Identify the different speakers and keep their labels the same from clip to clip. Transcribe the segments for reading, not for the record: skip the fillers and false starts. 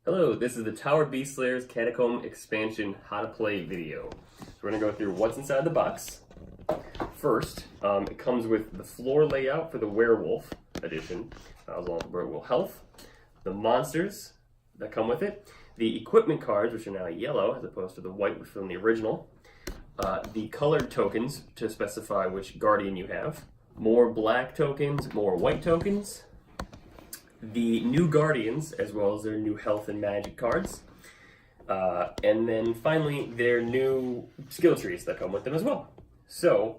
Speaker 1: Hello, this is the Tower Beast Slayer's Catacomb expansion how to play video. So we're going to go through what's inside the box. First, it comes with the floor layout for the werewolf edition, as well as werewolf health, the monsters that come with it, the equipment cards, which are now yellow as opposed to the white which from the original, the colored tokens to specify which guardian you have, more black tokens, more white tokens, the new guardians, as well as their new health and magic cards, and then finally their new skill trees that come with them as well. So,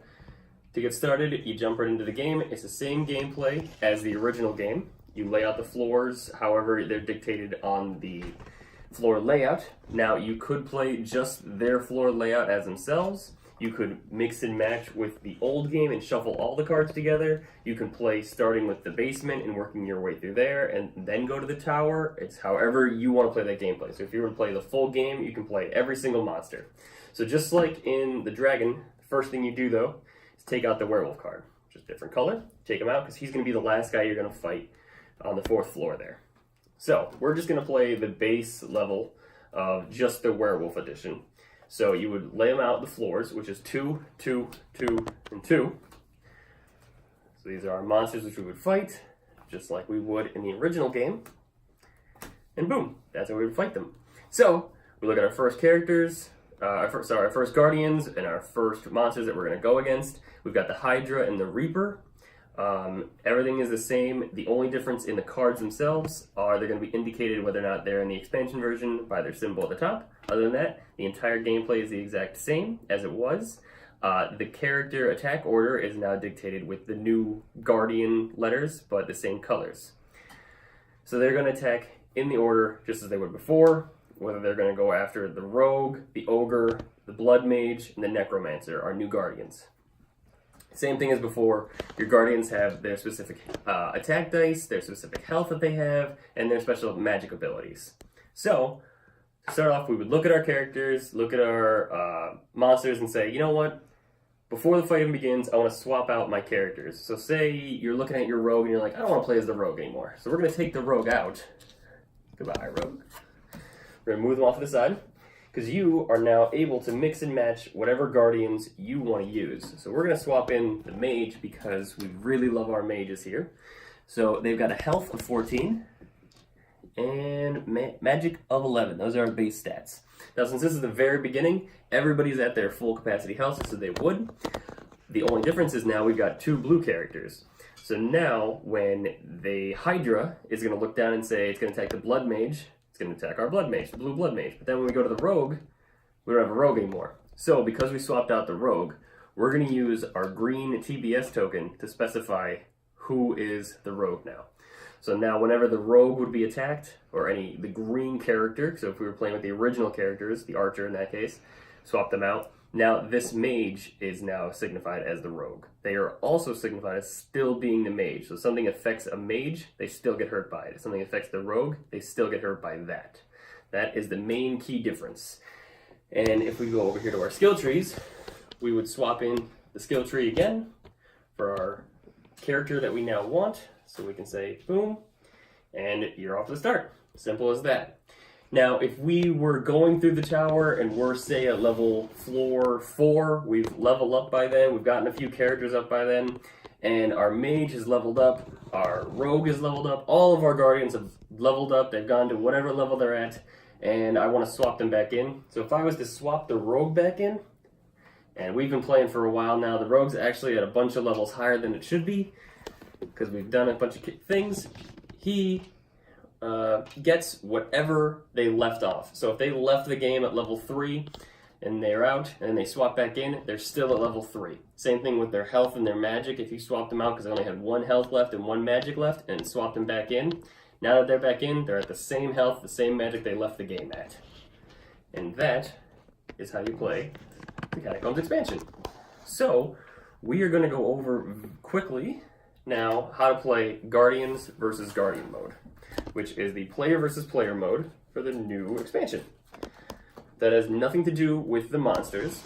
Speaker 1: to get started, you jump right into the game. It's the same gameplay as the original game. You lay out the floors however they're dictated on the floor layout. Now, you could play just their floor layout as themselves. You could mix and match with the old game and shuffle all the cards together. You can play starting with the basement and working your way through there and then go to the tower. It's however you want to play that gameplay. So if you were to play the full game, you can play every single monster. So just like in the dragon, the first thing you do though is take out the werewolf card, which is a different color. Take him out because he's going to be the last guy you're going to fight on the 4th floor there. So we're just going to play the base level of just the werewolf edition. So you would lay them out the floors, which is 2, 2, 2, and 2. So these are our monsters which we would fight, just like we would in the original game. And boom, that's how we would fight them. So we look at our first characters, our first guardians, and our first monsters that we're going to go against. We've got the Hydra and the Reaper. Everything is the same. The only difference in the cards themselves are they're going to be indicated whether or not they're in the expansion version by their symbol at the top. Other than that, the entire gameplay is the exact same as it was. The character attack order is now dictated with the new Guardian letters, but the same colors. So they're going to attack in the order just as they would before, whether they're going to go after the Rogue, the Ogre, the Blood Mage, and the Necromancer, our new Guardians. Same thing as before, your Guardians have their specific attack dice, their specific health that they have, and their special magic abilities. So, to start off, we would look at our characters, look at our monsters, and say, you know what? Before the fight even begins, I want to swap out my characters. So say you're looking at your Rogue and you're like, I don't want to play as the Rogue anymore. So we're going to take the Rogue out. Goodbye, Rogue. We're going to move them off to the side, because you are now able to mix and match whatever Guardians you want to use. So we're going to swap in the Mage because we really love our Mages here. So they've got a health of 14 and magic of 11. Those are our base stats. Now since this is the very beginning, everybody's at their full capacity health, so they would. The only difference is now we've got 2 blue characters. So now when the Hydra is going to look down and say it's going to attack the Blood Mage, it's going to attack our Blood Mage, the blue Blood Mage. But then when we go to the Rogue, we don't have a Rogue anymore. So because we swapped out the Rogue, we're going to use our green TBS token to specify who is the Rogue now. So now whenever the Rogue would be attacked, or the green character, so if we were playing with the original characters, the Archer in that case, swap them out, now this Mage is now signified as the Rogue. They are also signified as still being the Mage. So if something affects a Mage, they still get hurt by it. If something affects the Rogue, they still get hurt by that. That is the main key difference. And if we go over here to our skill trees, we would swap in the skill tree again for our character that we now want. So we can say, boom, and you're off to the start. Simple as that. Now, if we were going through the tower and we're, say, at level floor 4, we've leveled up by then, we've gotten a few characters up by then, and our Mage is leveled up, our Rogue is leveled up, all of our Guardians have leveled up, they've gone to whatever level they're at, and I want to swap them back in. So if I was to swap the Rogue back in, and we've been playing for a while now, the Rogue's actually at a bunch of levels higher than it should be, because we've done a bunch of things. He gets whatever they left off. So if they left the game at level 3 and they're out and they swap back in, they're still at level 3. Same thing with their health and their magic. If you swapped them out because they only had 1 health left and 1 magic left and swapped them back in, now that they're back in, they're at the same health, the same magic they left the game at. And that is how you play the Catacombs expansion. So we are going to go over quickly now how to play Guardians versus Guardian mode, which is the player versus player mode for the new expansion. That has nothing to do with the monsters.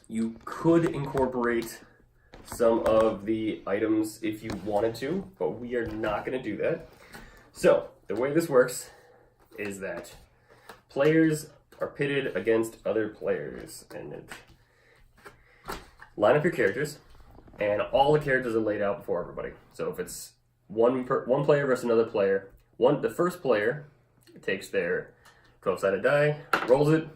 Speaker 1: You could incorporate some of the items if you wanted to, but we are not going to do that. So, the way this works is that players are pitted against other players. And line up your characters, and all the characters are laid out before everybody. So if it's one player versus another player, the first player takes their 12-sided die, rolls it,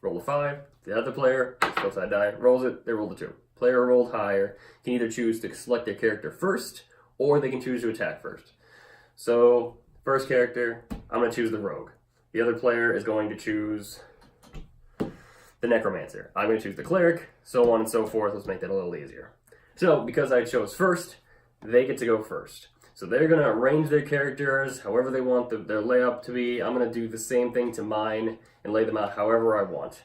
Speaker 1: roll a 5. The other player, 12-sided die, rolls it, they roll the 2. Player rolled higher can either choose to select their character first, or they can choose to attack first. So, first character, I'm going to choose the rogue. The other player is going to choose the necromancer. I'm going to choose the cleric, so on and so forth. Let's make that a little easier. So, because I chose first, they get to go first. So they're going to arrange their characters however they want their layup to be. I'm going to do the same thing to mine and lay them out however I want.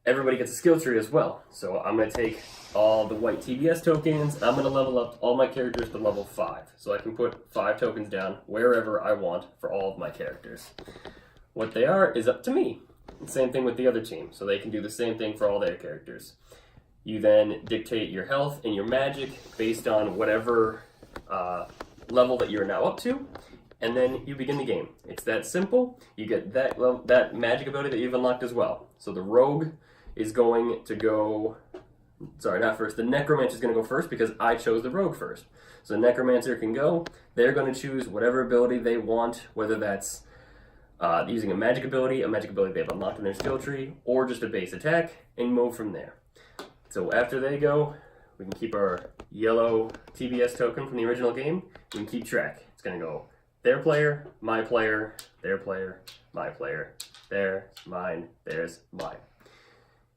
Speaker 1: Everybody gets a skill tree as well. So I'm going to take all the white TBS tokens. I'm going to level up all my characters to level 5. So I can put 5 tokens down wherever I want for all of my characters. What they are is up to me. Same thing with the other team. So they can do the same thing for all their characters. You then dictate your health and your magic based on whatever level that you're now up to, and then you begin the game. It's that simple. You get that magic ability that you've unlocked as well. So the rogue is going to go, sorry, not first. The necromancer is going to go first because I chose the rogue first. So the necromancer can go. They're going to choose whatever ability they want, whether that's using a magic ability they've unlocked in their skill tree, or just a base attack, and move from there. So after they go, we can keep our yellow TBS token from the original game. We can keep track. It's going to go their player, my player, their player, my player, theirs, mine, theirs, mine.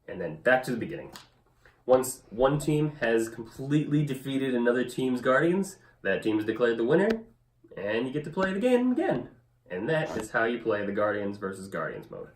Speaker 1: And then back to the beginning. Once one team has completely defeated another team's guardians, that team is declared the winner, and you get to play the game again. And that is how you play the Guardians versus Guardians mode.